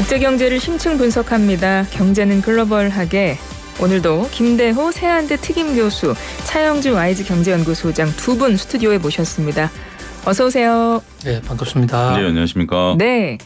국제경제를 심층 분석합니다. 경제는 글로벌하게. 오늘도 김대호 세한대 특임교수, 차영주 와이즈 경제연구소장 두 분 스튜디오에 모셨습니다. 어서 오세요. 네, 반갑습니다. 네, 안녕하십니까. 네,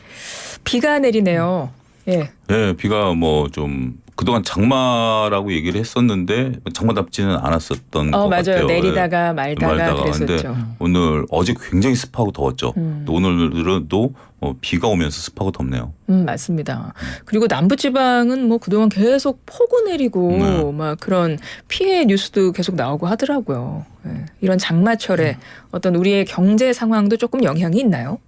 비가 내리네요. 예. 네, 비가 뭐 좀 그동안 장마라고 얘기를 했었는데 장마답지는 않았었던 것 맞아요. 같아요. 내리다가 말다가 그랬었죠. 오늘 어제 굉장히 습하고 더웠죠. 또 오늘은 또 비가 오면서 습하고 덥네요. 맞습니다. 그리고 남부지방은 뭐 그동안 계속 폭우 내리고 막 그런 피해 뉴스도 계속 나오고 하더라고요. 네. 이런 장마철에 어떤 우리의 경제 상황도 조금 영향이 있나요?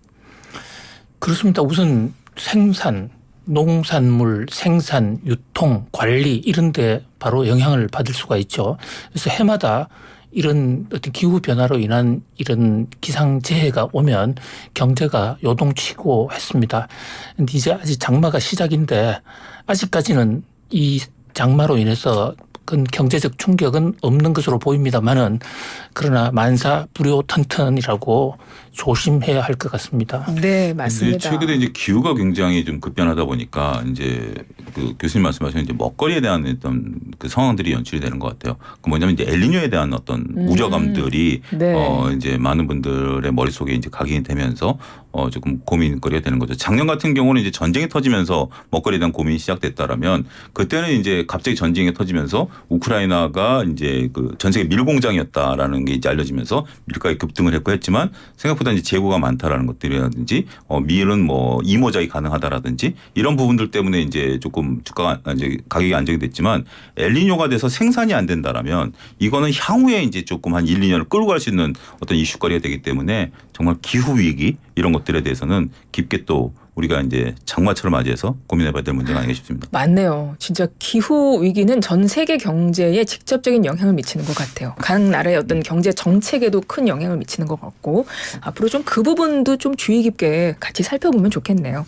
그렇습니다. 우선 생산, 농산물 생산, 유통, 관리 이런 데 바로 영향을 받을 수가 있죠. 그래서 해마다 이런 어떤 기후 변화로 인한 이런 기상재해가 오면 경제가 요동치고 했습니다. 그런데 이제 아직 장마가 시작인데 아직까지는 이 장마로 인해서 큰 경제적 충격은 없는 것으로 보입니다만은 그러나 만사 불효턴턴이라고 조심해야 할 것 같습니다. 네, 맞습니다. 최근에 이제 기후가 굉장히 좀 급변하다 보니까 이제 그 교수님 말씀하신 이제 먹거리에 대한 어떤 그 상황들이 연출이 되는 것 같아요. 그 뭐냐면 이제 엘니뇨에 대한 어떤 우려감들이 네. 이제 많은 분들의 머릿속에 이제 각인이 되면서 조금 고민거리가 되는 거죠. 작년 같은 경우는 이제 전쟁이 터지면서 먹거리에 대한 고민이 시작됐다라면 그때는 이제 갑자기 전쟁이 터지면서 우크라이나가 이제 그 전 세계 밀 공장이었다라는 게 이제 알려지면서 밀가에 급등을 했고 했지만 생각보다 이제 재고가 많다라는 것들이라든지 밀은 뭐 이모작이 가능하다라든지 이런 부분들 때문에 이제 조금 주가가 이제 가격이 안정이 됐지만 엘니뇨가 돼서 생산이 안 된다라면 이거는 향후에 이제 조금 한 1, 2년을 끌고 갈 수 있는 어떤 이슈거리가 되기 때문에 정말 기후 위기 이런 것들에 대해서는 깊게 또 우리가 이제 장마철을 맞이해서 고민해봐야 될 문제가 아닌가 싶습니다. 맞네요. 진짜 기후 위기는 전 세계 경제에 직접적인 영향을 미치는 것 같아요. 각 나라의 어떤 경제 정책에도 큰 영향을 미치는 것 같고 앞으로 좀 그 부분도 좀 주의 깊게 같이 살펴보면 좋겠네요.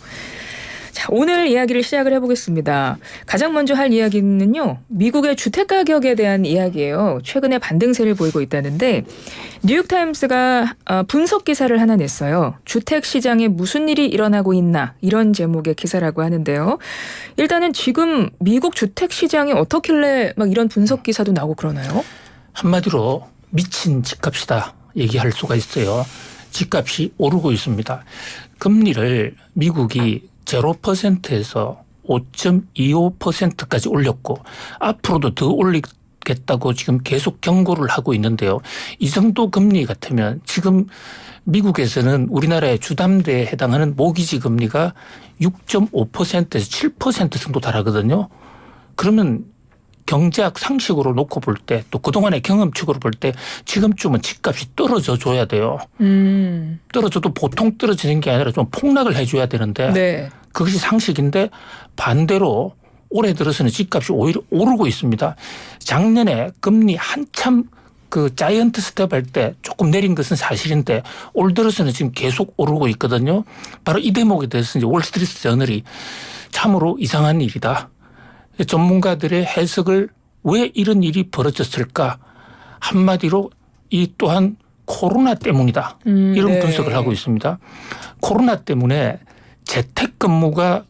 자, 오늘 이야기를 시작을 해보겠습니다. 가장 먼저 할 이야기는요. 미국의 주택 가격에 대한 이야기예요. 최근에 반등세를 보이고 있다는데 뉴욕타임스가 분석 기사를 하나 냈어요. 주택 시장에 무슨 일이 일어나고 있나 이런 제목의 기사라고 하는데요. 일단은 지금 미국 주택 시장이 어떻길래 막 이런 분석 기사도 나오고 그러나요? 한마디로 미친 집값이다 얘기할 수가 있어요. 집값이 오르고 있습니다. 금리를 미국이 0%에서 5.25%까지 올렸고 앞으로도 더 올리겠다고 지금 계속 경고를 하고 있는데요. 이 정도 금리 같으면 지금 미국에서는 우리나라의 주담대에 해당하는 모기지 금리가 6.5%에서 7% 정도 달하거든요. 그러면 경제학 상식으로 놓고 볼 때 또 그동안의 경험칙으로 볼 때 지금쯤은 집값이 떨어져 줘야 돼요. 떨어져도 보통 떨어지는 게 아니라 좀 폭락을 해줘야 되는데 네. 그것이 상식인데 반대로 올해 들어서는 집값이 오히려 오르고 있습니다. 작년에 금리 한참 그 자이언트 스텝 할 때 조금 내린 것은 사실인데 올 들어서는 지금 계속 오르고 있거든요. 바로 이 대목에 대해서 이제 월스트리트 저널이 참으로 이상한 일이다. 전문가들의 해석을 왜 이런 일이 벌어졌을까? 한마디로 이 또한 코로나 때문이다. 이런 네. 분석을 하고 있습니다. 코로나 때문에 재택근무가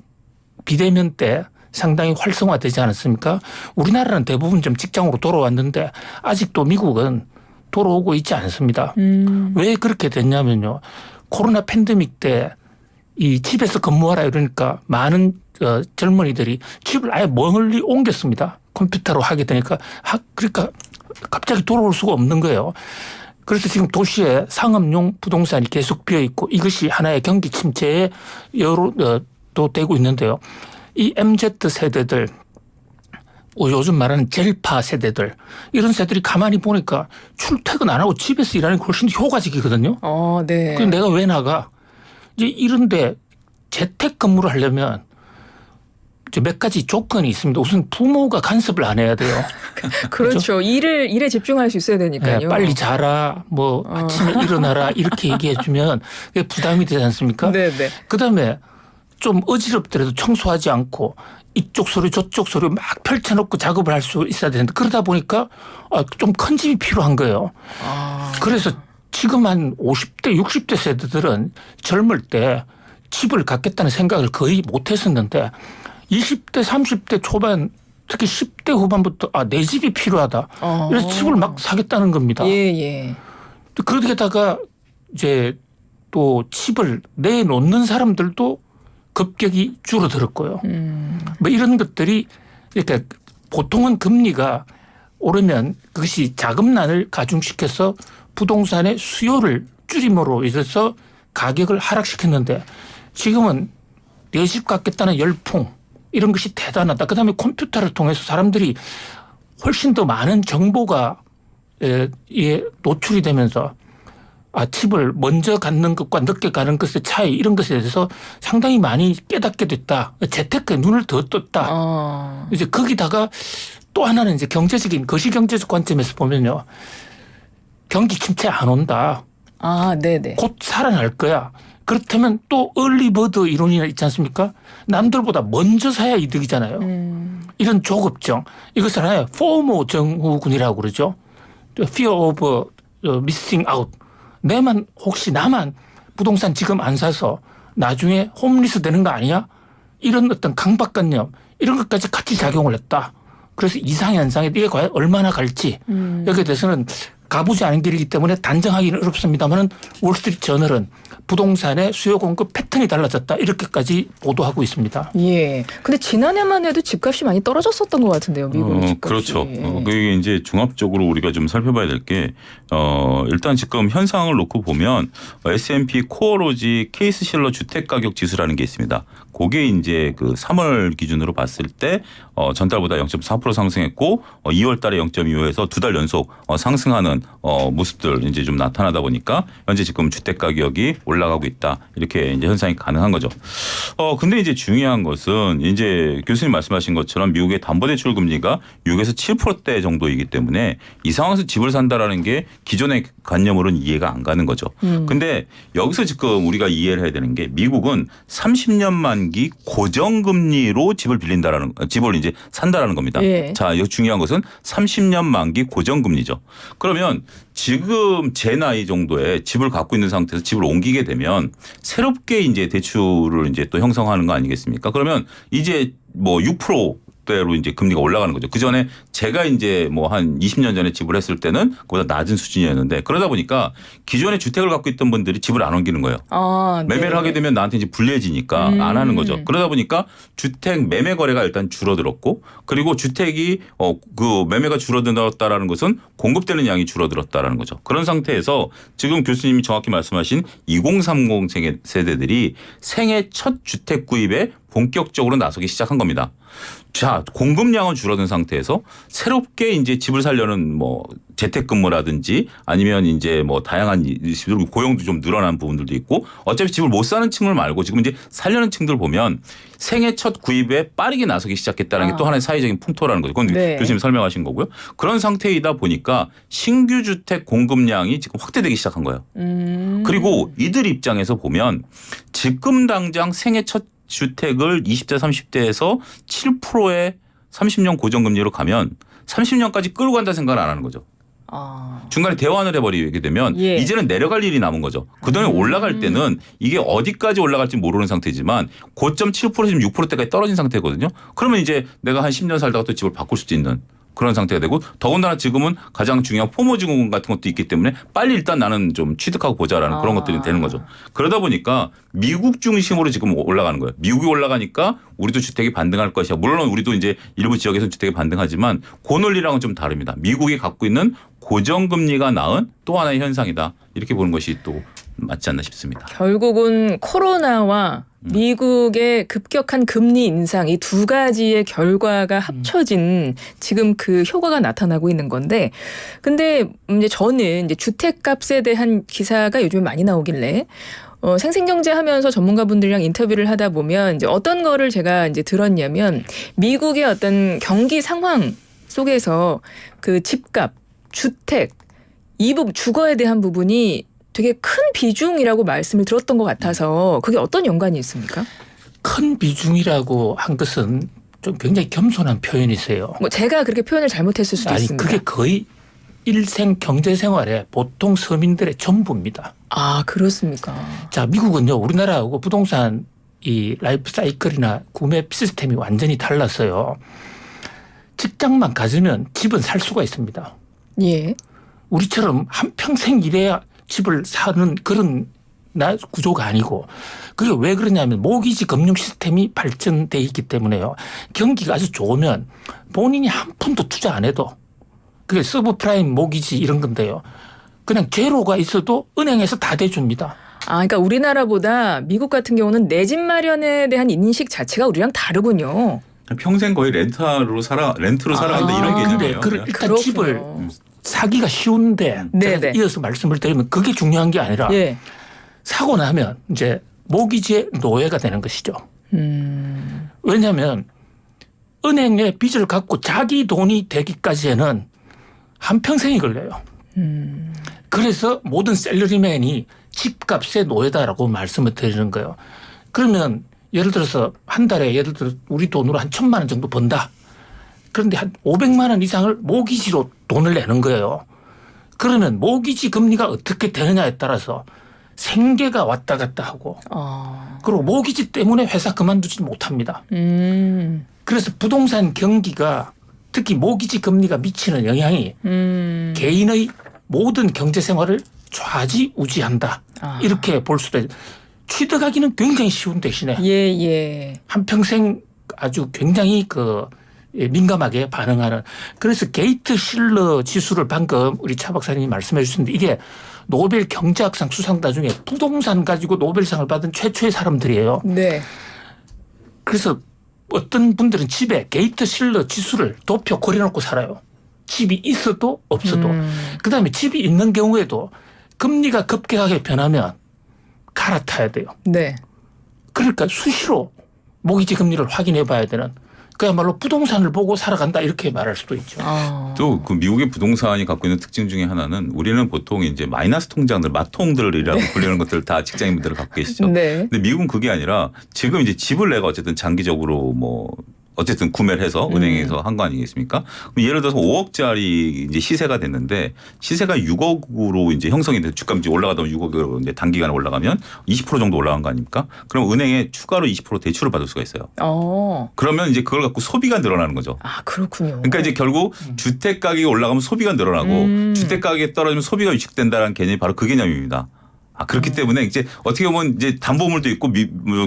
비대면 때 상당히 활성화되지 않았습니까? 우리나라는 대부분 좀 직장으로 돌아왔는데 아직도 미국은 돌아오고 있지 않습니다. 왜 그렇게 됐냐면요. 코로나 팬데믹 때 이 집에서 근무하라 이러니까 많은 젊은이들이 집을 아예 멀리 옮겼습니다. 컴퓨터로 하게 되니까 그러니까 갑자기 돌아올 수가 없는 거예요. 그래서 지금 도시에 상업용 부동산이 계속 비어 있고 이것이 하나의 경기 침체에 여로도 되고 있는데요. 이 MZ 세대들 요즘 말하는 젤파 세대들 이런 세대들이 가만히 보니까 출퇴근 안 하고 집에서 일하는 게 훨씬 효과적이거든요. 네. 그럼 내가 왜 나가? 이제 이런데 재택근무를 하려면 이제 몇 가지 조건이 있습니다. 우선 부모가 간섭을 안 해야 돼요. 그렇죠. 일에 집중할 수 있어야 되니까요. 네, 빨리 자라, 뭐 아침에 일어나라 이렇게 얘기해 주면 부담이 되지 않습니까? 네네. 그다음에 좀 어지럽더라도 청소하지 않고 이쪽 소리 저쪽 소리 막 펼쳐놓고 작업을 할 수 있어야 되는데 그러다 보니까 좀 큰 집이 필요한 거예요. 그래서 지금 한 50대 60대 세대들은 젊을 때 집을 갖겠다는 생각을 거의 못 했었는데 20대 30대 초반 특히 10대 후반부터 내 집이 필요하다. 그래서 집을 막 사겠다는 겁니다. 예. 그러다가 이제 또 집을 내놓는 사람들도 급격히 줄어들었고요. 뭐 이런 것들이 그러니까 보통은 금리가 오르면 그것이 자금난을 가중시켜서 부동산의 수요를 줄임으로 인해서 가격을 하락시켰는데 지금은 내 집 갖겠다는 열풍 이런 것이 대단하다. 그다음에 컴퓨터를 통해서 사람들이 훨씬 더 많은 정보가 노출이 되면서 집을 먼저 갖는 것과 늦게 가는 것의 차이 이런 것에 대해서 상당히 많이 깨닫게 됐다. 재테크에 눈을 더 떴다. 이제 거기다가 또 하나는 이제 경제적인 거시경제적 관점에서 보면요. 경기 침체 안 온다. 네네. 곧 살아날 거야. 그렇다면 또 얼리버드 이론이 있지 않습니까? 남들보다 먼저 사야 이득이잖아요. 이런 조급정. 이것을 하나의 포모 증후군이라고 그러죠. Fear of missing out. 혹시 나만 부동산 지금 안 사서 나중에 홈리스 되는 거 아니야? 이런 어떤 강박관념 이런 것까지 같이 작용을 했다. 그래서 이상현상에 이게 과연 얼마나 갈지 여기에 대해서는 가보지 않은 길이기 때문에 단정하기는 어렵습니다만 월스트리트 저널은 부동산의 수요 공급 패턴이 달라졌다 이렇게까지 보도하고 있습니다. 예. 근데 지난해만 해도 집값이 많이 떨어졌었던 것 같은데요, 미국 집값이. 그렇죠. 그게 이제 종합적으로 우리가 좀 살펴봐야 될 게 일단 지금 현상을 놓고 보면 S&P 코어로지 케이스 실러 주택 가격 지수라는 게 있습니다. 그게 이제 그 3월 기준으로 봤을 때 전달보다 0.4% 상승했고 2월 달에 0.25에서 두 달 연속 상승하는 모습들 이제 좀 나타나다 보니까 현재 지금 주택 가격이 올라가고 있다. 이렇게 이제 현상이 가능한 거죠. 근데 이제 중요한 것은 이제 교수님 말씀하신 것처럼 미국의 담보대출 금리가 6에서 7%대 정도이기 때문에 이 상황에서 집을 산다라는 게 기존의 관념으로는 이해가 안 가는 거죠. 근데 여기서 지금 우리가 이해를 해야 되는 게 미국은 30년 만기 고정금리로 집을 이제 산다라는 겁니다. 예. 자, 여기 중요한 것은 30년 만기 고정금리죠. 그러면 지금 제 나이 정도에 집을 갖고 있는 상태에서 집을 옮기게 되면 새롭게 이제 대출을 이제 또 형성하는 거 아니겠습니까? 그러면 이제 뭐 6%대로 이제 금리가 올라가는 거죠. 그 전에 제가 이제 뭐 한 20년 전에 집을 했을 때는 그보다 낮은 수준이었는데 그러다 보니까 기존에 주택을 갖고 있던 분들이 집을 안 옮기는 거예요. 매매를 하게 되면 나한테 이제 불리해지니까 안 하는 거죠. 그러다 보니까 주택 매매 거래가 일단 줄어들었고 그리고 주택이 그 매매가 줄어들었다라는 것은 공급되는 양이 줄어들었다라는 거죠. 그런 상태에서 지금 교수님이 정확히 말씀하신 2030 세대들이 생애 첫 주택 구입에 본격적으로 나서기 시작한 겁니다. 자, 공급량은 줄어든 상태에서 새롭게 이제 집을 살려는 뭐 재택근무라든지 아니면 이제 뭐 다양한 고용도 좀 늘어난 부분들도 있고 어차피 집을 못 사는 층을 말고 지금 이제 살려는 층들 보면 생애 첫 구입에 빠르게 나서기 시작했다는 게 또 하나의 사회적인 풍토라는 거죠. 그건 네. 교수님 설명하신 거고요. 그런 상태이다 보니까 신규 주택 공급량이 지금 확대되기 시작한 거예요. 그리고 이들 입장에서 보면 지금 당장 생애 첫 주택을 20대 30대에서 7%의 30년 고정금리로 가면 30년까지 끌고 간다 생각을 안 하는 거죠. 중간에 대환을 해버리게 되면 이제는 내려갈 일이 남은 거죠. 그동안에 올라갈 때는 이게 어디까지 올라갈지 모르는 상태지만 고점 7% 지금 6%대까지 떨어진 상태거든요. 그러면 이제 내가 한 10년 살다가 또 집을 바꿀 수도 있는 그런 상태가 되고 더군다나 지금은 가장 중요한 포모 증후군 같은 것도 있기 때문에 빨리 일단 나는 좀 취득하고 보자라는 그런 것들이 되는 거죠. 그러다 보니까 미국 중심으로 지금 올라가는 거예요. 미국이 올라가니까 우리도 주택이 반등할 것이야. 물론 우리도 이제 일부 지역에서 주택이 반등하지만 그 논리랑은 좀 다릅니다. 미국이 갖고 있는 고정금리가 낳은 또 하나의 현상이다. 이렇게 보는 것이 또 맞지 않나 싶습니다. 결국은 코로나와 미국의 급격한 금리 인상 이 두 가지의 결과가 합쳐진 지금 그 효과가 나타나고 있는 건데 근데 이제 저는 이제 주택값에 대한 기사가 요즘 많이 나오길래 생생경제 하면서 전문가분들이랑 인터뷰를 하다 보면 이제 어떤 거를 제가 이제 들었냐면 미국의 어떤 경기 상황 속에서 그 집값, 주택 이 부분 주거에 대한 부분이 되게 큰 비중이라고 말씀을 들었던 것 같아서 그게 어떤 연관이 있습니까? 큰 비중이라고 한 것은 좀 굉장히 겸손한 표현이세요. 뭐 제가 그렇게 표현을 잘못했을 수도 있습니다. 그게 거의 일생 경제 생활의 보통 서민들의 전부입니다. 아, 그렇습니까? 자, 미국은요, 우리나라하고 부동산 이 라이프 사이클이나 구매 시스템이 완전히 달랐어요. 직장만 가지면 집은 살 수가 있습니다. 예. 우리처럼 한평생 일해야 집을 사는 그런 구조가 아니고, 그게 왜 그러냐면 모기지 금융 시스템이 발전돼 있기 때문에요. 경기가 아주 좋으면 본인이 한 푼도 투자 안 해도, 그게 서브프라임 모기지 이런 건데요. 그냥 제로가 있어도 은행에서 다 대줍니다. 아, 그러니까 우리나라보다 미국 같은 경우는 내 집 마련에 대한 인식 자체가 우리랑 다르군요. 평생 거의 렌트로 살아간다 이런 개념이에요. 근데 일단 그렇군요. 집을 사기가 쉬운데 네네. 제가 이어서 말씀을 드리면 그게 중요한 게 아니라 예. 사고 나면 이제 모기지의 노예가 되는 것이죠. 왜냐하면 은행에 빚을 갖고 자기 돈이 되기까지에는 한평생이 걸려요. 그래서 모든 셀러리맨이 집값의 노예다라고 말씀을 드리는 거예요. 그러면 예를 들어서 한 달에 예를 들어 우리 돈으로 한 1,000만 원 정도 번다. 그런데 한 500만 원 이상을 모기지로 돈을 내는 거예요. 그러면 모기지 금리가 어떻게 되느냐에 따라서 생계가 왔다 갔다 하고 그리고 모기지 때문에 회사 그만두지 못합니다. 그래서 부동산 경기가 특히 모기지 금리가 미치는 영향이 개인의 모든 경제 생활을 좌지우지한다. 이렇게 볼 수도 있어요. 취득하기는 굉장히 쉬운 대신에 예. 한평생 아주 굉장히 민감하게 반응하는. 그래서 게이트 실러 지수를 방금 우리 차 박사님이 말씀해 주셨는데 이게 노벨 경제학상 수상자 중에 부동산 가지고 노벨상을 받은 최초의 사람들이에요. 네. 그래서 어떤 분들은 집에 게이트 실러 지수를 도표 걸어놓고 살아요. 집이 있어도 없어도. 그다음에 집이 있는 경우에도 금리가 급격하게 변하면 갈아타야 돼요. 네. 그러니까 수시로 모기지 금리를 확인해 봐야 되는, 그야말로 부동산을 보고 살아간다 이렇게 말할 수도 있죠. 또 그 미국의 부동산이 갖고 있는 특징 중에 하나는 우리는 보통 이제 마이너스 통장들, 마통들이라고 불리는 것들 다 직장인분들 갖고 계시죠. 네. 근데 미국은 그게 아니라 지금 이제 집을 내가 어쨌든 장기적으로 어쨌든 구매를 해서 은행에서 한 거 아니겠습니까? 그럼 예를 들어서 5억짜리 이제 시세가 됐는데 시세가 6억으로 이제 형성이 돼서 주가가 올라가다 보면 6억으로 이제 단기간에 올라가면 20% 정도 올라간 거 아닙니까? 그럼 은행에 추가로 20% 대출을 받을 수가 있어요. 그러면 이제 그걸 갖고 소비가 늘어나는 거죠. 아, 그렇군요. 그러니까 이제 결국 주택 가격이 올라가면 소비가 늘어나고 주택 가격이 떨어지면 소비가 위축된다는 개념이 바로 그 개념입니다. 그렇기 때문에 이제 어떻게 보면 이제 담보물도 있고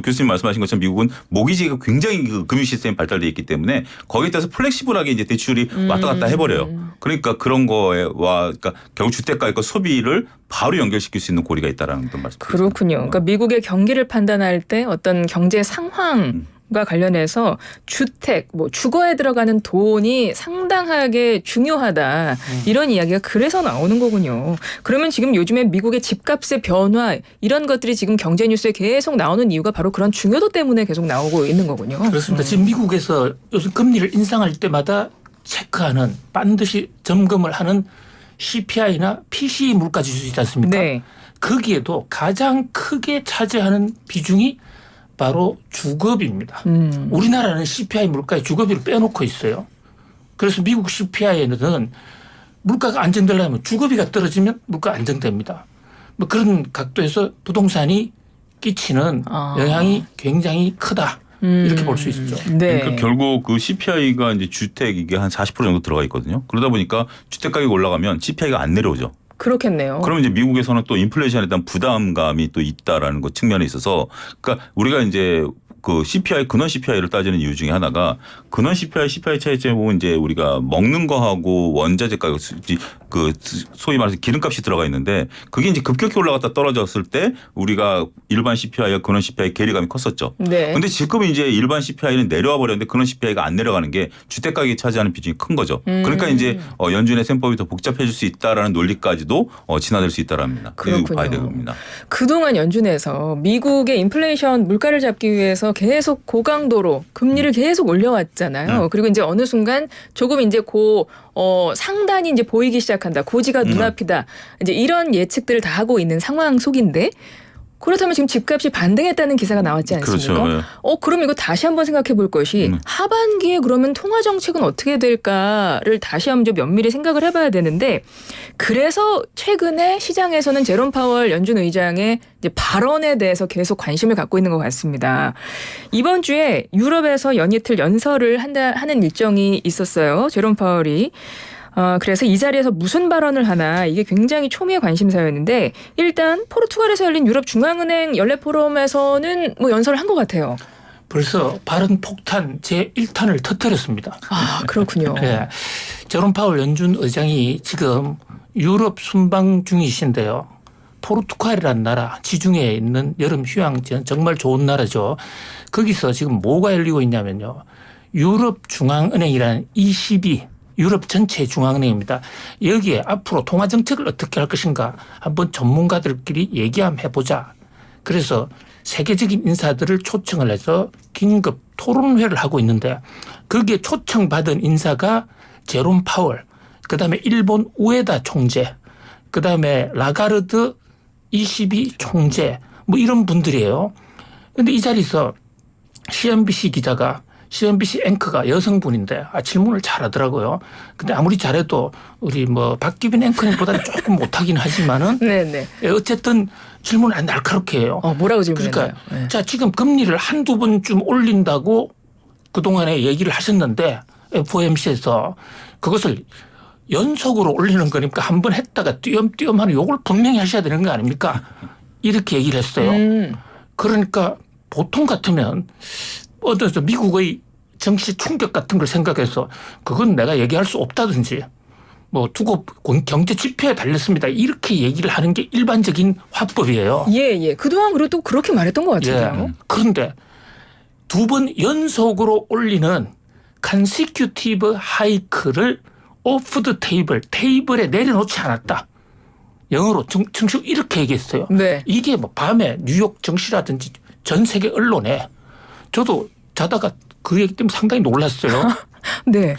교수님 말씀하신 것처럼 미국은 모기지가 굉장히 그 금융 시스템이 발달되어 있기 때문에 거기에 따라서 플렉시블하게 이제 대출이 왔다 갔다 해버려요. 그러니까 그런 그러니까 결국 주택 가격과 소비를 바로 연결시킬 수 있는 고리가 있다라는 그런 말씀. 그렇군요. 그러니까 미국의 경기를 판단할 때 어떤 경제 상황 과 관련해서 주택, 주거에 들어가는 돈이 상당하게 중요하다. 이런 이야기가 그래서 나오는 거군요. 그러면 지금 요즘에 미국의 집값의 변화 이런 것들이 지금 경제 뉴스에 계속 나오는 이유가 바로 그런 중요도 때문에 계속 나오고 있는 거군요. 그렇습니다. 지금 미국에서 요즘 금리를 인상할 때마다 체크하는, 반드시 점검을 하는 CPI나 PCE 물가지수 있지 않습니까? 네. 거기에도 가장 크게 차지하는 비중이 바로 주거비입니다. 우리나라는 CPI 물가에 주거비를 빼놓고 있어요. 그래서 미국 CPI에는 물가가 안정되려면 주거비가 떨어지면 물가 안정됩니다. 그런 각도에서 부동산이 끼치는 영향이 굉장히 크다. 이렇게 볼 수 있죠. 네. 그러니까 결국 그 CPI가 이제 주택 이게 한 40% 정도 들어가 있거든요. 그러다 보니까 주택 가격이 올라가면 CPI가 안 내려오죠. 그렇겠네요. 그러면 이제 미국에서는 또 인플레이션에 대한 부담감이 또 있다라는 것 측면에 있어서, 그러니까 우리가 이제 그 CPI, 근원 CPI를 따지는 이유 중에 하나가 근원 CPI, CPI 차이점에 보면 이제 우리가 먹는 거하고 원자재 가격, 그 소위 말해서 기름값이 들어가 있는데 그게 이제 급격히 올라갔다 떨어졌을 때 우리가 일반 CPI와 근원 CPI 괴리감이 컸었죠. 네. 근데 지금 이제 일반 CPI는 내려와 버렸는데 근원 CPI가 안 내려가는 게 주택 가격이 차지하는 비중이 큰 거죠. 그러니까 이제 연준의 셈법이 더 복잡해질 수 있다라는 논리까지도 진화될 수 있다랍니다. 그렇군요. 봐야 됩니다. 그동안 연준에서 미국의 인플레이션 물가를 잡기 위해서 계속 고강도로 금리를 계속 올려왔잖아요. 그리고 이제 어느 순간 조금 이제 상단이 이제 보이기 시작한다. 고지가 눈앞이다. 이제 이런 예측들을 다 하고 있는 상황 속인데 그렇다면 지금 집값이 반등했다는 기사가 나왔지 않습니까? 그렇죠. 예. 그럼 이거 다시 한번 생각해 볼 것이 하반기에 그러면 통화 정책은 어떻게 될까를 다시 한번 좀 면밀히 생각을 해봐야 되는데 그래서 최근에 시장에서는 제롬 파월 연준 의장의 이제 발언에 대해서 계속 관심을 갖고 있는 것 같습니다. 이번 주에 유럽에서 연이틀 연설을 하는 일정이 있었어요. 제롬 파월이. 그래서 이 자리에서 무슨 발언을 하나 이게 굉장히 초미의 관심사였는데 일단 포르투갈에서 열린 유럽 중앙은행 연례 포럼에서는 뭐 연설을 한 것 같아요. 벌써 발언 폭탄 제1탄을 터뜨렸습니다. 그렇군요. 네. 제롬 파월 연준 의장이 지금 유럽 순방 중이신데요. 포르투갈이라는 나라, 지중해에 있는 여름 휴양지 정말 좋은 나라죠. 거기서 지금 뭐가 열리고 있냐면요. 유럽 중앙은행이라는 ECB, 유럽 전체 중앙은행입니다. 여기에 앞으로 통화 정책을 어떻게 할 것인가 한번 전문가들끼리 얘기 한번 해보자. 그래서 세계적인 인사들을 초청을 해서 긴급 토론회를 하고 있는데 거기에 초청받은 인사가 제롬 파월, 그다음에 일본 우에다 총재, 그다음에 라가르드 ECB 총재 뭐 이런 분들이에요. 그런데 이 자리에서 CNBC 기자가 CNBC 앵커가 여성분인데 질문을 잘하더라고요. 근데 아무리 잘해도 우리 뭐 박기빈 앵커님보다는 조금 못하긴 하지만은 네네. 어쨌든 질문을 날카롭게 해요. 뭐라고 질문했나요? 그러니까 네. 자 지금 금리를 한두 번쯤 올린다고 그동안에 얘기를 하셨는데 FOMC에서 그것을 연속으로 올리는 거니까 한 번 했다가 띄엄띄엄 하는 요걸 분명히 하셔야 되는 거 아닙니까? 이렇게 얘기를 했어요. 그러니까 보통 같으면 어떤 미국의 정치 충격 같은 걸 생각해서 그건 내가 얘기할 수 없다든지 뭐 두고 경제 지표에 달렸습니다. 이렇게 얘기를 하는 게 일반적인 화법이에요. 예. 그동안 그래도 그렇게 말했던 것 같은데요. 그런데 두 번 연속으로 올리는 consecutive 하이크를 off the table, 테이블에 내려놓지 않았다. 영어로 정식 이렇게 얘기했어요. 네. 이게 뭐 밤에 뉴욕 정시라든지 전 세계 언론에 저도 자다가 그 얘기 때문에 상당히 놀랐어요. 네.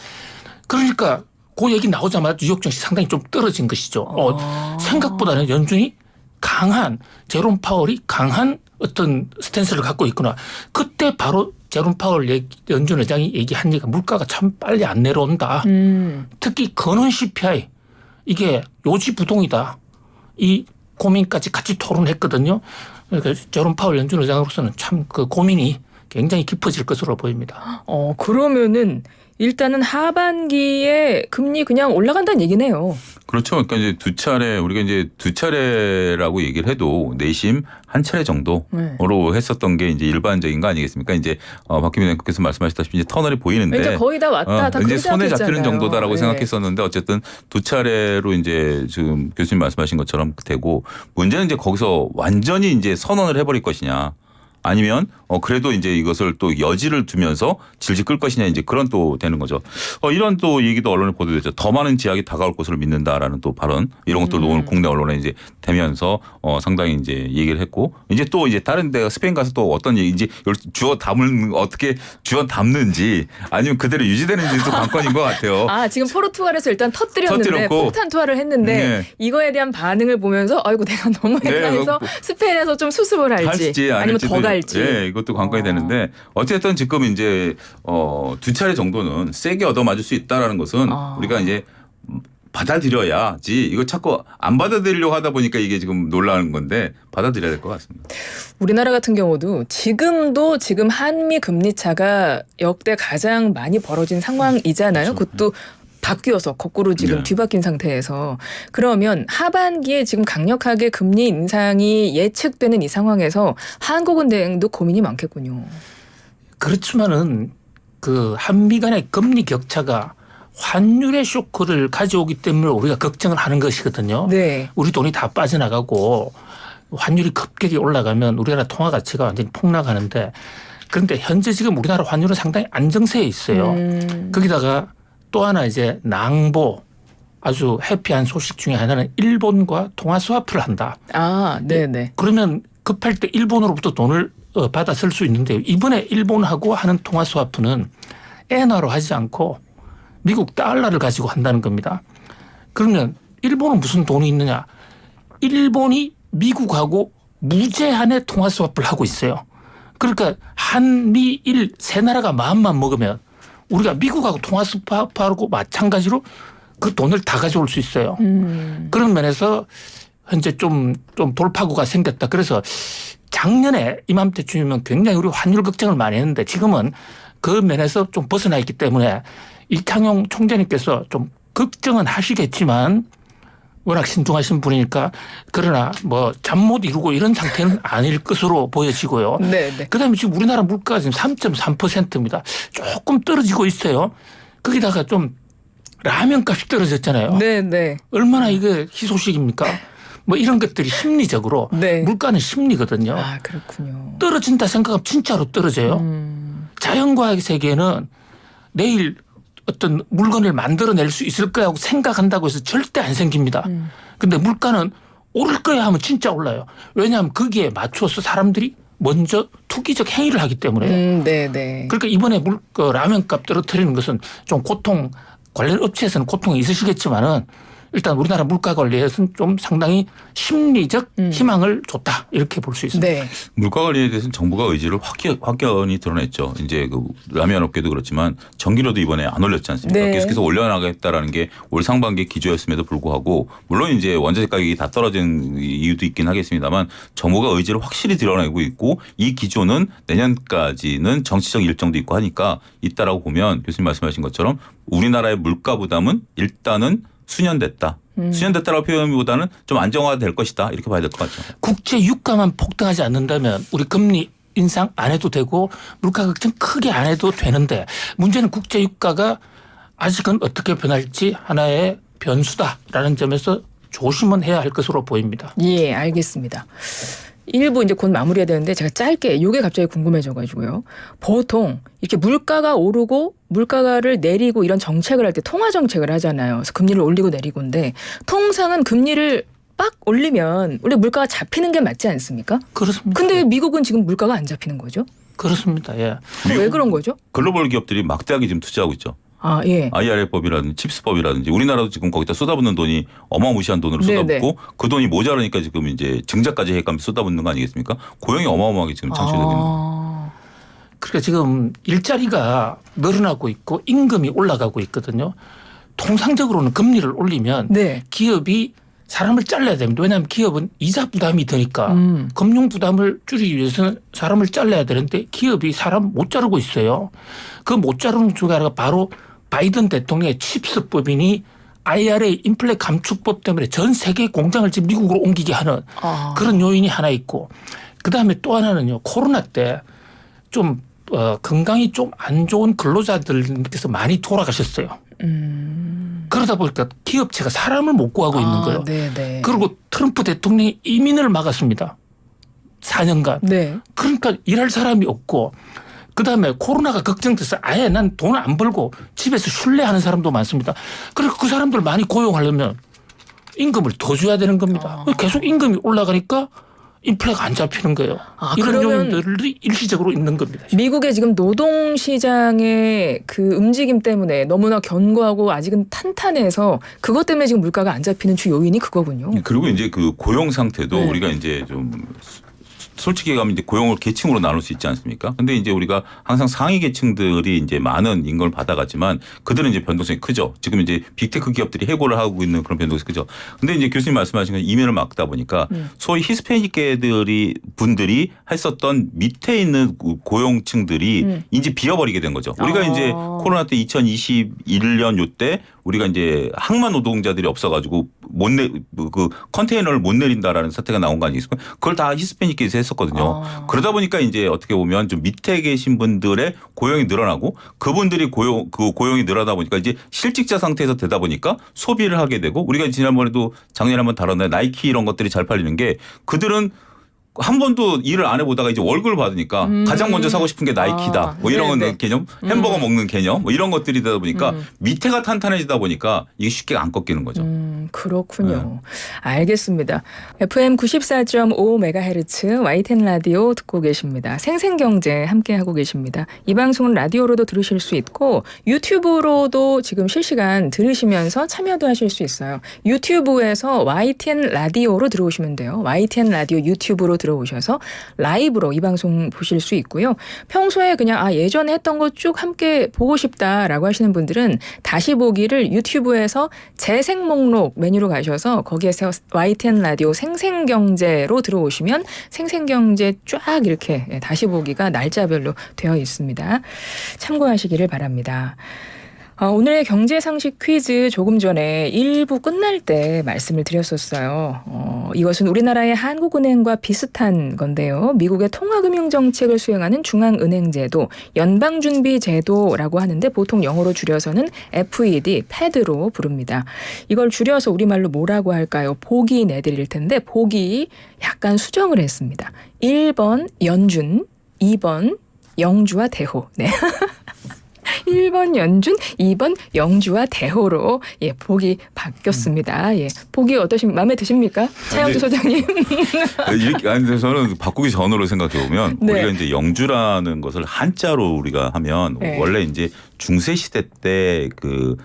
그러니까 그 얘기 나오자마자 뉴욕 증시 상당히 좀 떨어진 것이죠. 생각보다는 연준이 강한 제롬 파월이 강한 어떤 스탠스를 갖고 있구나. 그때 바로 제롬 파월 연준 의장이 얘기한 얘기가 물가가 참 빨리 안 내려온다. 특히 근원 CPI 이게 요지부동이다. 이 고민까지 같이 토론했거든요. 그러니까 제롬 파월 연준 의장으로서는 참 그 고민이 굉장히 깊어질 것으로 보입니다. 그러면은 일단은 하반기에 금리 그냥 올라간다는 얘기네요. 그렇죠. 그러니까 이제 우리가 이제 두 차례라고 얘기를 해도 내심 한 차례 정도로 했었던 게 이제 일반적인 거 아니겠습니까? 이제 박기민 앵커께서 말씀하셨다시피 이제 터널이 보이는데 이제 거의 다 왔다. 다 이제 그렇게 손에 잡히는 생각했잖아요. 정도다라고 네. 생각했었는데 어쨌든 두 차례로 이제 지금 교수님 말씀하신 것처럼 되고 문제는 이제 거기서 완전히 이제 선언을 해버릴 것이냐. 아니면 그래도 이제 이것을 또 여지를 두면서 질질 끌 것이냐 이제 그런 또 되는 거죠. 이런 또 얘기도 언론에 보도됐죠. 더 많은 지약이 다가올 것으로 믿는다라는 또 발언 이런 것도 오늘 국내 언론에 이제 되면서 상당히 이제 얘기를 했고 이제 또 이제 다른 데 스페인 가서 또 어떤 얘기인지 주워 담을 어떻게 주워 담는지 아니면 그대로 유지되는지도 관건인 것 같아요. 지금 포르투갈에서 일단 터뜨렸는데 터뜨렸고. 폭탄 투하를 했는데 네. 이거에 대한 반응을 보면서 아이고 내가 너무 했다 해서 스페인에서 좀 수습을 할지 아니면 더 갈지. 예, 이것도 관건이 되는데 어쨌든 지금 이제 두 차례 정도는 세게 얻어맞을 수 있다라는 것은 우리가 이제 받아들여야지 이거 자꾸 안 받아들이려고 하다 보니까 이게 지금 놀라는 건데 받아들여야 될 것 같습니다. 우리나라 같은 경우도 지금 한미 금리 차가 역대 가장 많이 벌어진 상황이잖아요. 그렇죠. 그것도 바뀌어서 거꾸로 지금 네. 뒤바뀐 상태에서 그러면 하반기에 지금 강력하게 금리 인상이 예측되는 이 상황에서 한국은행도 고민이 많겠군요. 그렇지만은 그 한미 간의 금리 격차가 환율의 쇼크를 가져오기 때문에 우리가 걱정을 하는 것이거든요. 네. 우리 돈이 다 빠져나가고 환율이 급격히 올라가면 우리나라 통화 가치가 완전히 폭락하는데 그런데 현재 지금 우리나라 환율은 상당히 안정세에 있어요. 거기다가 또 하나 이제 낭보 아주 해피한 소식 중에 하나는 일본과 통화 스와프를 한다. 네네. 그러면 급할 때 일본으로부터 돈을 받아 쓸 수 있는데요. 이번에 일본하고 하는 통화 스와프는 엔화로 하지 않고 미국 달러를 가지고 한다는 겁니다. 그러면 일본은 무슨 돈이 있느냐. 일본이 미국하고 무제한의 통화 스왑을 하고 있어요. 그러니까 한미일 세 나라가 마음만 먹으면 우리가 미국하고 통화 스왑하고 마찬가지로 그 돈을 다 가져올 수 있어요. 그런 면에서 현재 좀 돌파구가 생겼다. 그래서 작년에 이맘때쯤이면 굉장히 우리 환율 걱정을 많이 했는데 지금은 그 면에서 좀 벗어나 있기 때문에 이창용 총재님께서 좀 걱정은 하시겠지만 워낙 신중하신 분이니까 그러나 뭐 잠 못 이루고 이런 상태는 아닐 것으로 보여지고요. 네. 그다음에 지금 우리나라 물가가 지금 3.3%입니다. 조금 떨어지고 있어요. 거기다가 좀 라면 값이 떨어졌잖아요. 네. 얼마나 이게 희소식입니까? 뭐 이런 것들이 심리적으로 네. 물가는 심리거든요. 아, 그렇군요. 떨어진다 생각하면 진짜로 떨어져요. 자연과학의 세계는 내일 어떤 물건을 만들어낼 수 있을 거라고 생각한다고 해서 절대 안 생깁니다. 근데 물가는 오를 거야 하면 진짜 올라요. 왜냐하면 거기에 맞춰서 사람들이 먼저 투기적 행위를 하기 때문에. 네. 그러니까 이번에 라면값 떨어뜨리는 것은 좀 고통, 관련 업체에서는 고통이 있으시겠지만은 일단 우리나라 물가 관리에서는 좀 상당히 심리적 희망을 줬다 이렇게 볼 수 있습니다. 네. 물가 관리에 대해서는 정부가 의지를 확연히 드러냈죠. 이제 그 라면 업계도 그렇지만 전기료도 이번에 안 올렸지 않습니까? 네. 계속해서 올려나가겠다라는 게 올 상반기 기조였음에도 불구하고 물론 이제 원자재 가격이 다 떨어진 이유도 있긴 하겠습니다만 정부가 의지를 확실히 드러내고 있고 이 기조는 내년까지는 정치적 일정도 있고 하니까 있다라고 보면 교수님 말씀하신 것처럼 우리나라의 물가 부담은 일단은 수년됐다. 수년됐다라고 표현보다는 좀 안정화될 것이다. 이렇게 봐야 될 것 같죠. 국제 유가만 폭등하지 않는다면 우리 금리 인상 안 해도 되고 물가 걱정 크게 안 해도 되는데 문제는 국제 유가가 아직은 어떻게 변할지 하나의 변수다라는 점에서 조심은 해야 할 것으로 보입니다. 예, 알겠습니다. 1부 이제 곧 마무리해야 되는데 제가 짧게 이게 갑자기 궁금해져가지고요. 보통 이렇게 물가가 오르고 물가를 내리고 이런 정책을 할 때 통화 정책을 하잖아요. 그래서 금리를 올리고 내리고인데 통상은 금리를 빡 올리면 원래 물가가 잡히는 게 맞지 않습니까? 그렇습니다. 근데 왜 미국은 지금 물가가 안 잡히는 거죠? 그렇습니다. 예. 왜 그런 거죠? 글로벌 기업들이 막대하게 지금 투자하고 있죠. 아, 예. IRA법이라든지 칩스법이라든지 우리나라도 지금 거기다 쏟아붓는 돈이 어마무시한 돈으로 쏟아붓고 그 돈이 모자라니까 지금 이제 증자까지 해가면서 쏟아붓는 거 아니겠습니까? 고용이 어마어마하게 지금 창출되고 있는 거예요. 그러니까 지금 일자리가 늘어나고 있고 임금이 올라가고 있거든요. 통상적으로는 금리를 올리면 네. 기업이 사람을 잘라야 됩니다. 왜냐하면 기업은 이자 부담이 드니까 금융 부담을 줄이기 위해서는 사람을 잘라야 되는데 기업이 사람 못 자르고 있어요. 그 못 자르는 중에 하나가 바로 바이든 대통령의 칩스법이니 IRA 인플레 감축법 때문에 전 세계 공장을 지금 미국으로 옮기게 하는 그런 요인이 하나 있고 그다음에 또 하나는요. 코로나 때 좀 건강이 좀 안 좋은 근로자들께서 많이 돌아가셨어요. 그러다 보니까 기업체가 사람을 못 구하고 있는 거예요. 네네. 그리고 트럼프 대통령이 이민을 막았습니다. 4년간. 네. 그러니까 일할 사람이 없고 그다음에 코로나가 걱정돼서 아예 난 돈 안 벌고 집에서 슐레하는 사람도 많습니다. 그리고 그 사람들 많이 고용하려면 임금을 더 줘야 되는 겁니다. 계속 임금이 올라가니까 인플레가 안 잡히는 거예요. 이런 요인들이 일시적으로 있는 겁니다. 미국의 지금 노동시장의 그 움직임 때문에 너무나 견고하고 아직은 탄탄해서 그것 때문에 지금 물가가 안 잡히는 주 요인이 그거군요. 그리고 이제 그 고용 상태도 네. 우리가 이제 좀 솔직히 가면 이제 고용을 계층으로 나눌 수 있지 않습니까? 근데 이제 우리가 항상 상위 계층들이 이제 많은 임금을 받아가지만 그들은 이제 변동성이 크죠. 지금 이제 빅테크 기업들이 해고를 하고 있는 그런 변동성이 크죠. 근데 이제 교수님 말씀하신 건 이민을 막다 보니까 소위 히스패닉계들이 분들이 했었던 밑에 있는 고용층들이 이제 비어버리게 된 거죠. 우리가 이제 코로나 때 2021년 요때 우리가 이제 항만 노동자들이 없어가지고 그 컨테이너를 못 내린다라는 사태가 나온 거 아니겠습니까? 그걸 다 히스패닉계에서 했었거든요. 그러다 보니까 이제 어떻게 보면 좀 밑에 계신 분들의 고용이 늘어나고 그분들이 고용이 늘어나다 보니까 이제 실직자 상태에서 되다 보니까 소비를 하게 되고 우리가 지난번에도 작년에 한번 다뤘는데 나이키 이런 것들이 잘 팔리는 게 그들은 한 번도 일을 안 해보다가 이제 월급을 받으니까 가장 먼저 사고 싶은 게 나이키다. 뭐 이런 네네. 개념, 햄버거 먹는 개념, 뭐 이런 것들이 되다 보니까 밑에가 탄탄해지다 보니까 이게 쉽게 안 꺾이는 거죠. 그렇군요. 알겠습니다. FM 94.5MHz YTN 라디오 듣고 계십니다. 생생경제 함께하고 계십니다. 이 방송은 라디오로도 들으실 수 있고 유튜브로도 지금 실시간 들으시면서 참여도 하실 수 있어요. 유튜브에서 YTN 라디오로 들어오시면 돼요. YTN 라디오 유튜브로 들어오셔서 라이브로 이 방송 보실 수 있고요. 평소에 그냥 예전에 했던 거 쭉 함께 보고 싶다라고 하시는 분들은 다시 보기를 유튜브에서 재생 목록 메뉴로 가셔서 거기에서 YTN 라디오 생생경제로 들어오시면 생생경제 쫙 이렇게 다시 보기가 날짜별로 되어 있습니다. 참고하시기를 바랍니다. 오늘의 경제상식 퀴즈 조금 전에 1부 끝날 때 말씀을 드렸었어요. 이것은 우리나라의 한국은행과 비슷한 건데요. 미국의 통화금융정책을 수행하는 중앙은행제도, 연방준비제도라고 하는데 보통 영어로 줄여서는 FED, 패드로 부릅니다. 이걸 줄여서 우리말로 뭐라고 할까요? 보기 내드릴 텐데 보기 약간 수정을 했습니다. 1번 연준, 2번 영주와 대호. 네. 1번 연준, 2번 영주와 대호로 보기 바뀌었습니다. 보기 마음에 드십니까? 차영주 소장님. 이렇게 저는 바꾸기 전으로 생각해 보면 네. 우리가 이제 영주라는 것을 한자로 우리가 하면 네. 원래 이제 중세 시대 때 그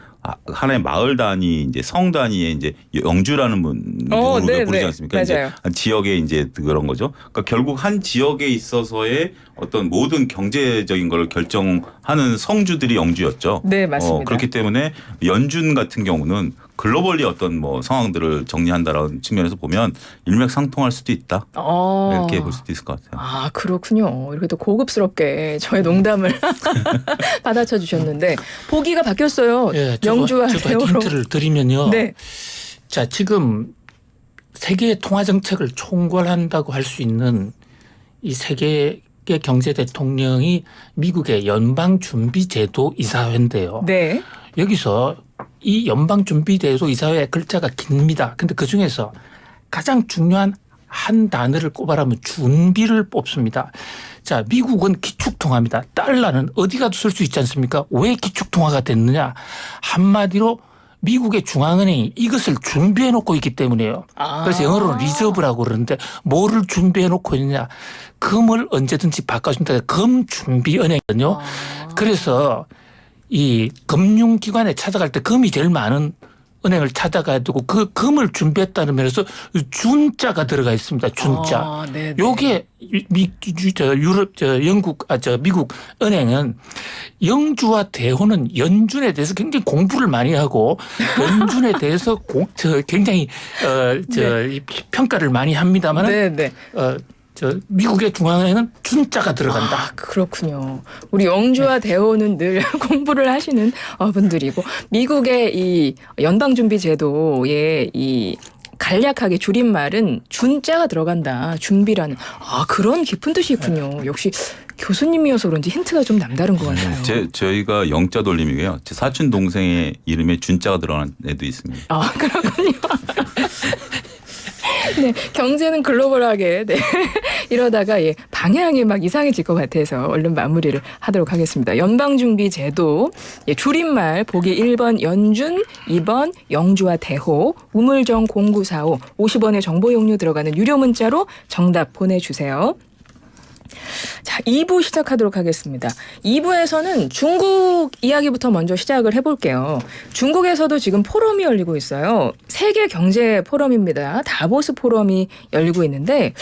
하나의 마을 단위, 이제 성 단위에 이제 영주라는 우리가 네, 부르지 네. 않습니까? 이제 맞아요. 한 지역에 이제 그런 거죠. 그러니까 결국 한 지역에 있어서의 어떤 모든 경제적인 걸 결정하는 성주들이 영주였죠. 네, 맞습니다. 그렇기 때문에 연준 같은 경우는 글로벌리 어떤 뭐 상황들을 정리한다라는 측면에서 보면 일맥상통할 수도 있다. 이렇게 볼 수도 있을 것 같아요. 그렇군요. 이렇게 또 고급스럽게 저의 농담을 받아쳐 주셨는데 보기가 바뀌었어요. 영주와 저도 대호로. 힌트를 드리면요. 네. 자, 지금 세계 통화 정책을 총괄한다고 할 수 있는 이 세계 경제 대통령이 미국의 연방준비제도 이사회인데요. 네. 여기서 이 연방준비제도 이사회 글자가 깁니다. 근데 그중에서 가장 중요한 한 단어를 꼽아라면 준비를 뽑습니다. 자, 미국은 기축통화입니다. 달러는 어디 가도 쓸 수 있지 않습니까? 왜 기축통화가 됐느냐? 한마디로 미국의 중앙은행이 이것을 준비해 놓고 있기 때문이에요. 그래서 영어로는 리저브라고 그러는데 뭐를 준비해 놓고 있느냐? 금을 언제든지 바꿔준다. 금준비은행이거든요. 그래서 이 금융기관에 찾아갈 때 금이 제일 많은 은행을 찾아가야 되고 그 금을 준비했다는 면에서 준자가 들어가 있습니다. 준자. 요게 미국 은행은 영주와 대호는 연준에 대해서 굉장히 공부를 많이 하고 연준에 대해서 굉장히 평가를 많이 합니다만 미국의 중앙은행은 준자가 들어간다. 그렇군요. 우리 영주와 대호는 늘 공부를 하시는 분들이고 미국의 이 연방준비제도의 이 간략하게 줄임말은 준자가 들어간다. 준비라는 그런 깊은 뜻이 있군요. 역시 교수님이어서 그런지 힌트가 좀 남다른 것 같아요. 저희가 영자 돌림이고요. 제 사촌 동생의 이름에 준자가 들어간 애도 있습니다. 그렇군요. 네, 경제는 글로벌하게 이러다가 방향이 막 이상해질 것 같아서 얼른 마무리를 하도록 하겠습니다. 연방준비제도 줄임말 보기 1번 연준, 2번 영주와 대호, 우물정 0945 50원의 정보 용료 들어가는 유료 문자로 정답 보내주세요. 자, 2부 시작하도록 하겠습니다. 2부에서는 중국 이야기부터 먼저 시작을 해볼게요. 중국에서도 지금 포럼이 열리고 있어요. 세계 경제 포럼입니다. 다보스 포럼이 열리고 있는데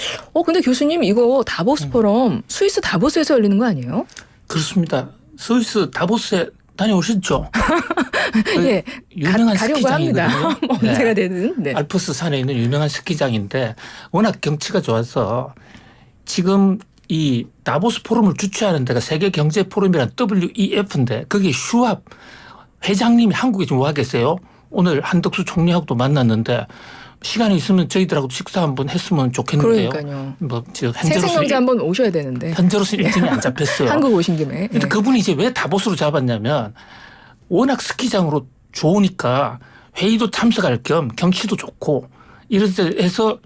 근데 교수님 이거 다보스 포럼 스위스 다보스에서 열리는 거 아니에요? 그렇습니다. 스위스 다보스에 다녀오셨죠? 예, 유명한 가려고 합니다. 스키장이거든요. 언제가 되든. 네. 알프스 산에 있는 유명한 스키장인데 워낙 경치가 좋아서 지금 이 다보스 포럼을 주최하는 데가 세계 경제 포럼이란 WEF인데 거기 슈왑 회장님이 한국에 좀 와 계세요. 오늘 한덕수 총리하고도 만났는데 시간이 있으면 저희들하고 식사 한번 했으면 좋겠는데요. 그러니까요. 생생경제 한번 오셔야 되는데. 현재로서 일정이 안 잡혔어요. 한국 오신 김에. 근데 그분이 이제 왜 다보스로 잡았냐면 워낙 스키장으로 좋으니까 회의도 참석할 겸 경치도 좋고 이럴 때 해서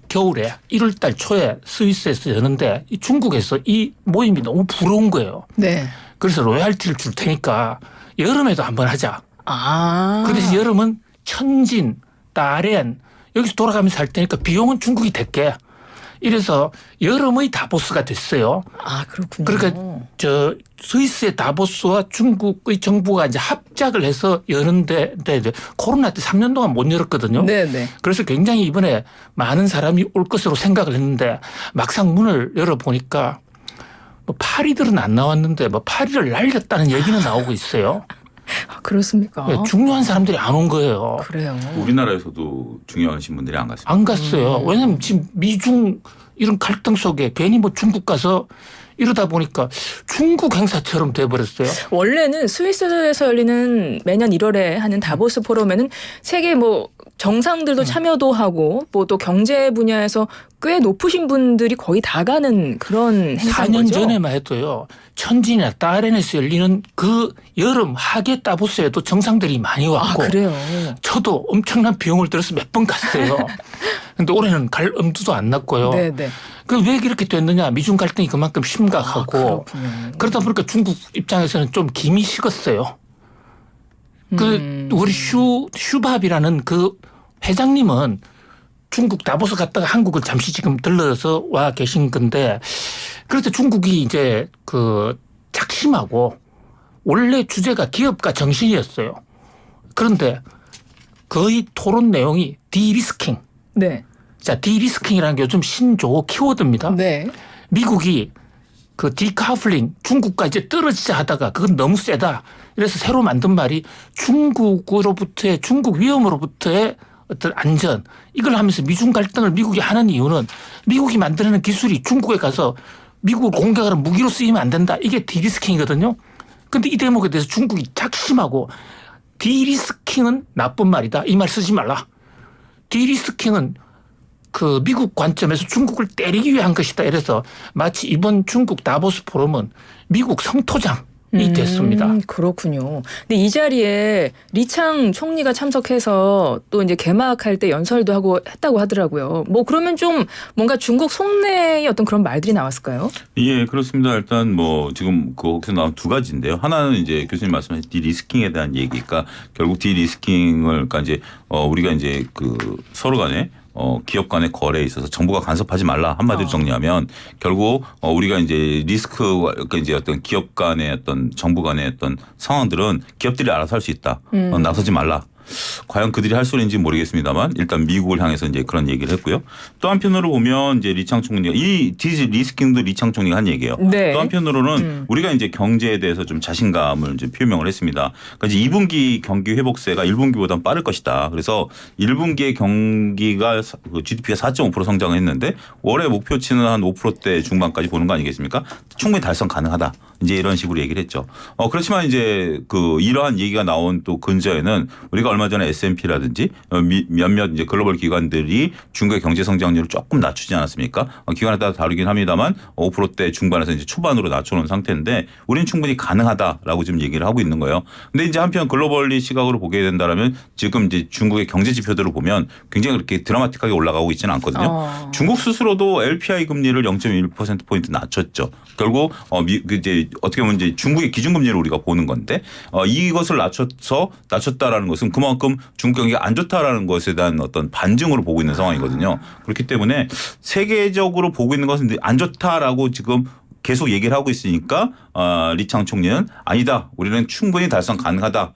겨울에 1월 달 초에 스위스에서 여는데 중국에서 이 모임이 너무 부러운 거예요. 네. 그래서 로얄티를 줄 테니까 여름에도 한번 하자. 아. 그 대신 여름은 천진, 다롄 여기서 돌아가면서 할 테니까 비용은 중국이 댈게. 이래서 여름의 다보스가 됐어요. 아, 그렇군요. 그러니까 저 스위스의 다보스와 중국의 정부가 이제 합작을 해서 여는데 코로나 때 3년 동안 못 열었거든요. 네네. 그래서 굉장히 이번에 많은 사람이 올 것으로 생각을 했는데 막상 문을 열어보니까 뭐 파리들은 안 나왔는데 뭐 파리를 날렸다는 얘기는 나오고 있어요. 아, 그렇습니까? 네, 중요한 사람들이 안 온 거예요. 그래요. 우리나라에서도 중요하신 분들이 안 갔습니다. 안 갔어요. 왜냐하면 지금 미중 이런 갈등 속에 괜히 뭐 중국 가서 이러다 보니까 중국 행사처럼 돼버렸어요. 원래는 스위스에서 열리는 매년 1월에 하는 다보스 포럼에는 세계 뭐 정상들도 참여도 하고 뭐 또 경제 분야에서 꽤 높으신 분들이 거의 다 가는 그런 행사인 4년 거죠. 전에만 해도요. 천진이나 다롄에서 열리는 그 여름 하계 다보스에도 정상들이 많이 아, 왔고 그래요. 저도 엄청난 비용을 들여서 몇 번 갔어요. 근데 올해는 갈 엄두도 안 났고요. 네네. 그 왜 그렇게 됐느냐. 미중 갈등이 그만큼 심각하고 그렇군요. 그러다 보니까 중국 입장에서는 좀 김이 식었어요. 그 우리 슈밥이라는 그 회장님은 중국 다보스 갔다가 한국을 잠시 지금 들러서 와 계신 건데 그래서 중국이 이제 그 작심하고 원래 주제가 기업가 정신이었어요. 그런데 거의 토론 내용이 디리스킹. 네. 자, 디리스킹이라는 게 요즘 신조어 키워드입니다. 네. 미국이 그 디카플링 중국과 이제 떨어지자 하다가 그건 너무 세다. 그래서 새로 만든 말이 중국으로부터의 중국 위험으로부터의 어떤 안전 이걸 하면서 미중 갈등을 미국이 하는 이유는 미국이 만드는 기술이 중국에 가서 미국을 공격하는 무기로 쓰이면 안 된다. 이게 디리스킹이거든요. 그런데 이 대목에 대해서 중국이 작심하고 디리스킹은 나쁜 말이다. 이 말 쓰지 말라. 디리스킹은 그 미국 관점에서 중국을 때리기 위한 것이다. 이래서 마치 이번 중국 다보스 포럼은 미국 성토장이 됐습니다. 그렇군요. 근데 이 자리에 리창 총리가 참석해서 또 이제 개막할 때 연설도 하고 했다고 하더라고요. 뭐 그러면 좀 뭔가 중국 속내의 어떤 그런 말들이 나왔을까요? 예, 그렇습니다. 일단 뭐 지금 거기서 나온 두 가지인데요. 하나는 이제 교수님 말씀하신 디리스킹에 대한 얘기가 결국 디리스킹을 그러니까 이제 우리가 이제 그 서로 간에 기업 간의 거래에 있어서 정부가 간섭하지 말라 한마디로 정리하면 결국 우리가 이제 리스크 그러니까 이제 어떤 기업 간의 어떤 정부 간의 어떤 상황들은 기업들이 알아서 할 수 있다. 나서지 말라. 과연 그들이 할 소리인지 모르겠습니다만 일단 미국을 향해서 이제 그런 얘기를 했고요. 또 한편으로 보면 이제 리창 총리가 이 디리스킹도 리창 총리가 한 얘기예요. 네. 또 한편으로는 우리가 이제 경제에 대해서 좀 자신감을 이제 표명을 했습니다. 그러니까 이제 2분기 경기 회복세가 1분기보다 빠를 것이다. 그래서 1분기의 경기가 GDP가 4.5% 성장했는데 올해 목표치는 한 5%대 중반까지 보는 거 아니겠습니까? 충분히 달성 가능하다. 이제 이런 식으로 얘기를 했죠. 그렇지만 이제 그 이러한 얘기가 나온 또 근저에는 우리가 얼마 전에 S&P라든지 몇몇 이제 글로벌 기관들이 중국의 경제 성장률을 조금 낮추지 않았습니까? 기관에 따라 다르긴 합니다만 5%대 중반에서 이제 초반으로 낮춰놓은 상태인데 우리는 충분히 가능하다라고 지금 얘기를 하고 있는 거예요. 근데 이제 한편 글로벌리 시각으로 보게 된다라면 지금 이제 중국의 경제 지표들을 보면 굉장히 그렇게 드라마틱하게 올라가고 있지는 않거든요. 중국 스스로도 LPI 금리를 0.1%포인트 낮췄죠. 결국 이제 어떻게 보면 이제 중국의 기준금리를 우리가 보는 건데 이것을 낮췄다라는 것은 그만큼 중국 경기가 안 좋다라는 것에 대한 어떤 반증으로 보고 있는 상황이거든요. 그렇기 때문에 세계적으로 보고 있는 것은 안 좋다라고 지금 계속 얘기를 하고 있으니까 리창 총리는 아니다. 우리는 충분히 달성 가능하다.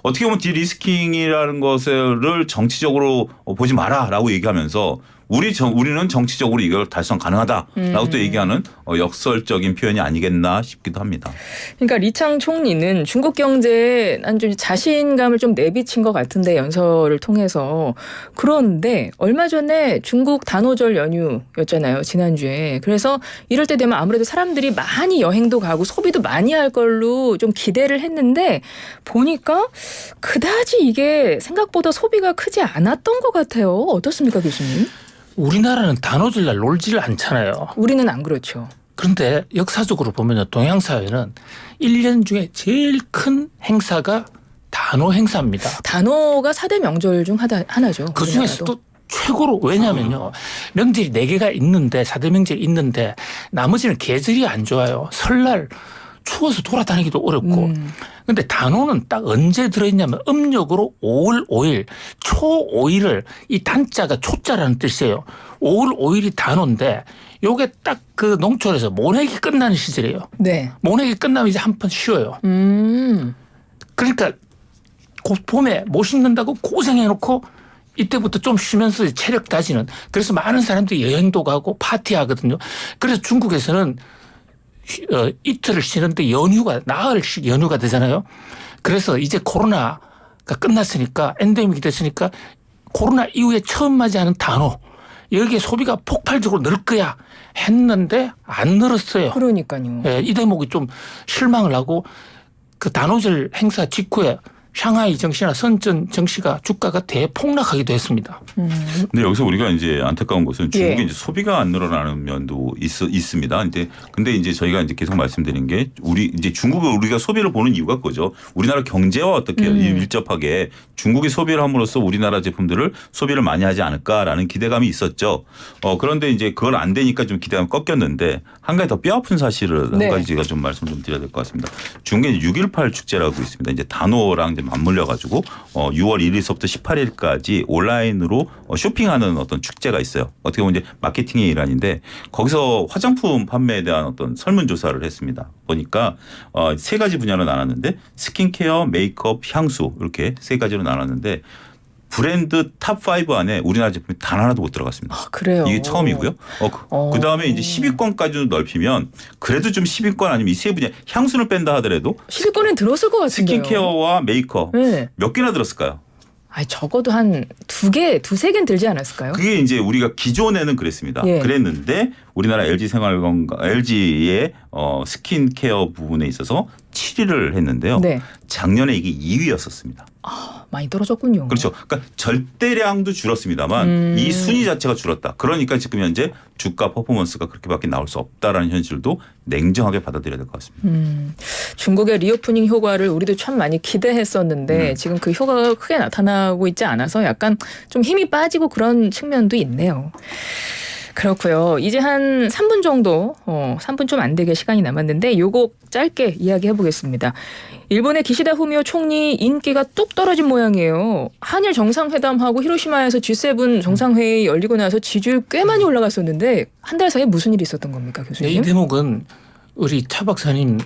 어떻게 보면 디리스킹이라는 것을 정치적으로 보지 마라라고 얘기하면서 우리는 정치적으로 이걸 달성 가능하다라고 또 얘기하는 역설적인 표현이 아니겠나 싶기도 합니다. 그러니까 리창 총리는 중국 경제에 난 좀 자신감을 좀 내비친 것 같은데 연설을 통해서 그런데 얼마 전에 중국 단오절 연휴였잖아요. 지난주에. 그래서 이럴 때 되면 아무래도 사람들이 많이 여행도 가고 소비도 많이 할 걸로 좀 기대를 했는데 보니까 그다지 이게 생각보다 소비가 크지 않았던 것 같아요. 어떻습니까, 교수님? 우리나라는 단오절날 놀지를 않잖아요. 우리는 안 그렇죠. 그런데 역사적으로 보면 동양 사회는 1년 중에 제일 큰 행사가 단오 행사입니다. 단오가 4대 명절 중 하나죠. 그중에서도 최고로 왜냐면요. 명절이 4개가 있는데 4대 명절이 있는데 나머지는 계절이 안 좋아요. 설날 추워서 돌아다니기도 어렵고. 근데 단오는 딱 언제 들어있냐면 음력으로 5월 5일, 초 5일을 이 단자가 초자라는 뜻이에요. 5월 5일이 단오인데 요게 딱 그 농촌에서 모내기 끝나는 시절이에요. 네. 모내기 끝나면 이제 한 번 쉬어요. 그러니까 봄에 못 심는다고 고생해놓고 이때부터 좀 쉬면서 체력 다지는. 그래서 많은 사람들이 여행도 가고 파티하거든요. 그래서 중국에서는 이틀을 쉬는데 연휴가 나흘씩 연휴가 되잖아요. 그래서 이제 코로나가 끝났으니까 엔데믹이 됐으니까 코로나 이후에 처음 맞이하는 단오. 여기에 소비가 폭발적으로 늘 거야 했는데 안 늘었어요. 그러니까요. 예, 이 대목이 좀 실망을 하고 그 단오절 행사 직후에 샹하이 정시나 선전 정시가 주가가 대폭락하기도 했습니다. 근데 여기서 우리가 이제 안타까운 것은 중국의 예. 이제 소비가 안 늘어나는 면도 있습니다. 근데 이제 저희가 이제 계속 말씀드린 게 이제 중국을 우리가 소비를 보는 이유가 그거죠. 우리나라 경제와 어떻게 밀접하게 중국이 소비를 함으로써 우리나라 제품들을 소비를 많이 하지 않을까라는 기대감이 있었죠. 그런데 이제 그걸 안 되니까 좀 기대감이 꺾였는데 한 가지 더 뼈아픈 사실을 네. 한 가지 제가 좀 말씀 좀 드려야 될 것 같습니다. 중국에 6.18 축제라고 있습니다. 이제 단오랑 이제 맞물려 가지고 6월 1일서부터 18일까지 온라인으로 쇼핑하는 어떤 축제가 있어요. 어떻게 보면 이제 마케팅의 일환인데 거기서 화장품 판매에 대한 어떤 설문조사를 했습니다. 보니까 세 가지 분야로 나눴는데 스킨케어, 메이크업, 향수 이렇게 세 가지로 나눴는데 브랜드 탑5 안에 우리나라 제품이 단 하나도 못 들어갔습니다. 아, 그래요. 이게 처음이고요. 그다음에 이제 10위권까지도 넓히면 그래도 좀 10위권 아니면 이 세 분야 향수를 뺀다 하더라도 10위권엔 들었을 것 같은데요. 스킨케어와 메이크업 네. 몇 개나 들었을까요? 적어도 한 두세 개는 들지 않았을까요? 그게 이제 우리가 기존에는 그랬습니다. 예. 그랬는데 우리나라 LG 생활건강, LG의 스킨케어 부분에 있어서 7위를 했는데요. 네. 작년에 이게 2위였었습니다. 많이 떨어졌군요. 그렇죠. 그러니까 절대량도 줄었습니다만 이 순위 자체가 줄었다. 그러니까 지금 현재 주가 퍼포먼스가 그렇게밖에 나올 수 없다라는 현실도 냉정하게 받아들여야 될 것 같습니다. 중국의 리오프닝 효과를 우리도 참 많이 기대했었는데 지금 그 효과가 크게 나타나고 있지 않아서 약간 좀 힘이 빠지고 그런 측면도 있네요. 그렇고요. 이제 한 3분 정도, 3분 좀 안 되게 시간이 남았는데 요거 짧게 이야기해 보겠습니다. 일본의 기시다 후미오 총리 인기가 뚝 떨어진 모양이에요. 한일 정상회담하고 히로시마에서 G7 정상회의 열리고 나서 지지율 꽤 많이 올라갔었는데 한 달 사이에 무슨 일이 있었던 겁니까, 네, 교수님? 이 대목은 우리 차 박사님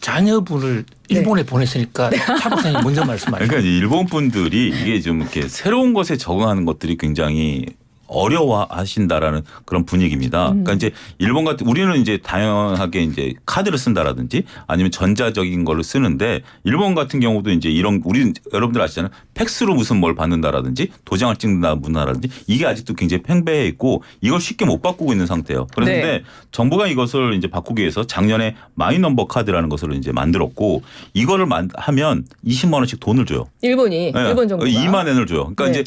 자녀분을 일본에 보냈으니까 차 박사님 먼저 말씀하시죠. 그러니까 이제 일본 분들이 이게 좀 이렇게 새로운 것에 적응하는 것들이 굉장히 어려워하신다라는 그런 분위기입니다. 그러니까 이제 일본 같은 우리는 이제 당연하게 이제 카드를 쓴다라든지 아니면 전자적인 걸로 쓰는데 일본 같은 경우도 이제 이런 우리 여러분들 아시잖아요. 팩스로 무슨 뭘 받는다라든지 도장을 찍는다라든지 이게 아직도 굉장히 팽배해 있고 이걸 쉽게 못 바꾸고 있는 상태예요. 그런데 네. 정부가 이것을 이제 바꾸기 위해서 작년에 마이넘버 카드라는 것을 이제 만들었고 이거를 하면 20만 원씩 돈을 줘요. 일본이 네. 일본 정부가 2만 엔을 줘요. 그러니까 네. 이제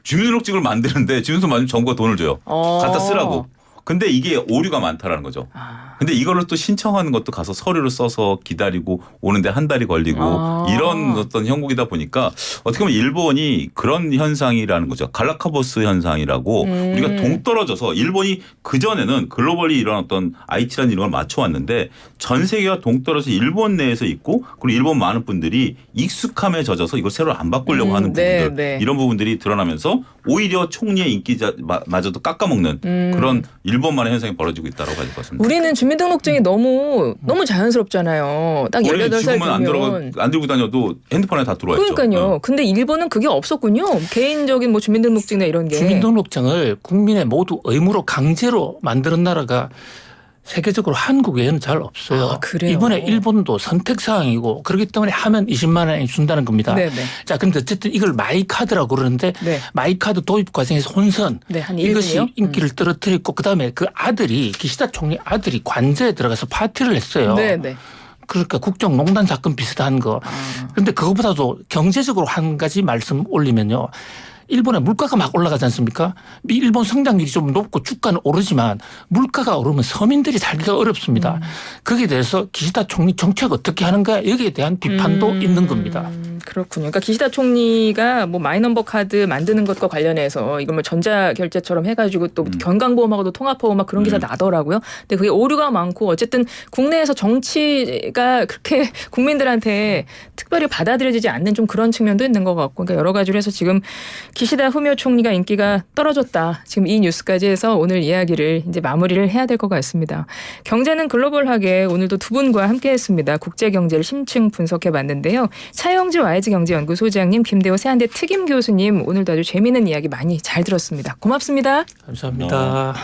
주민등록증을 만드는데 주민등록 만들면 정부가 돈을 줘요. 갖다 쓰라고. 근데 이게 오류가 많다라는 거죠. 근데 이거를 또 신청하는 것도 가서 서류를 써서 기다리고 오는데 한 달이 걸리고 이런 어떤 형국이다 보니까 어떻게 보면 일본이 그런 현상이라는 거죠. 갈라카보스 현상이라고 우리가 동떨어져서 일본이 그전에는 글로벌리 이런 어떤 IT라는 이런 걸 맞춰왔는데 전 세계가 동떨어져서 일본 내에서 있고 그리고 일본 많은 분들이 익숙함에 젖어서 이걸 새로 안 바꾸려고 하는 부분들 네. 이런 부분들이 드러나면서 오히려 총리의 인기마저도 깎아먹는 그런 일본만의 현상이 벌어지고 있다고 봐야 될 것 같습니다. 우리는 주민등록증이 너무 자연스럽잖아요. 딱 원래 18살 지금은 되면. 안 들고 다녀도 핸드폰에 다 들어와 있죠. 그러니까요. 근데 일본은 그게 없었군요. 개인적인 뭐 주민등록증이나 이런 게. 주민등록증을 국민의 모두 의무로 강제로 만드는 나라가 세계적으로 한국 외에는 잘 없어요. 아, 그래요? 이번에 일본도 선택사항이고 그렇기 때문에 하면 20만 원이 준다는 겁니다. 네네. 자, 그런데 어쨌든 이걸 마이카드라고 그러는데 네. 마이카드 도입 과정에서 혼선 네, 한 이것이 1분이요? 인기를 떨어뜨렸고 그다음에 그 아들이 기시다 총리 아들이 관저에 들어가서 파티를 했어요. 네네. 그러니까 국정농단 사건 비슷한 거. 그런데 그거보다도 경제적으로 한 가지 말씀 올리면요. 일본의 물가가 막 올라가지 않습니까? 일본 성장률이 좀 높고 주가는 오르지만 물가가 오르면 서민들이 살기가 어렵습니다. 거기에 대해서 기시다 총리 정책 어떻게 하는가 여기에 대한 비판도 있는 겁니다. 그렇군요. 그러니까 기시다 총리가 뭐 마이넘버 카드 만드는 것과 관련해서 이걸 뭐 전자결제처럼 해가지고 또 건강보험하고도 통합하고 막 그런 기사 나더라고요. 근데 그게 오류가 많고 어쨌든 국내에서 정치가 그렇게 국민들한테 특별히 받아들여지지 않는 좀 그런 측면도 있는 것 같고, 그러니까 여러 가지로 해서 지금 기시다 후미오 총리가 인기가 떨어졌다. 지금 이 뉴스까지 해서 오늘 이야기를 이제 마무리를 해야 될 것 같습니다. 경제는 글로벌하게 오늘도 두 분과 함께했습니다. 국제 경제를 심층 분석해봤는데요. 차영주 YG경제연구소장님, 김대호 세한대 특임 교수님, 오늘도 아주 재미있는 이야기 많이 잘 들었습니다. 고맙습니다. 감사합니다.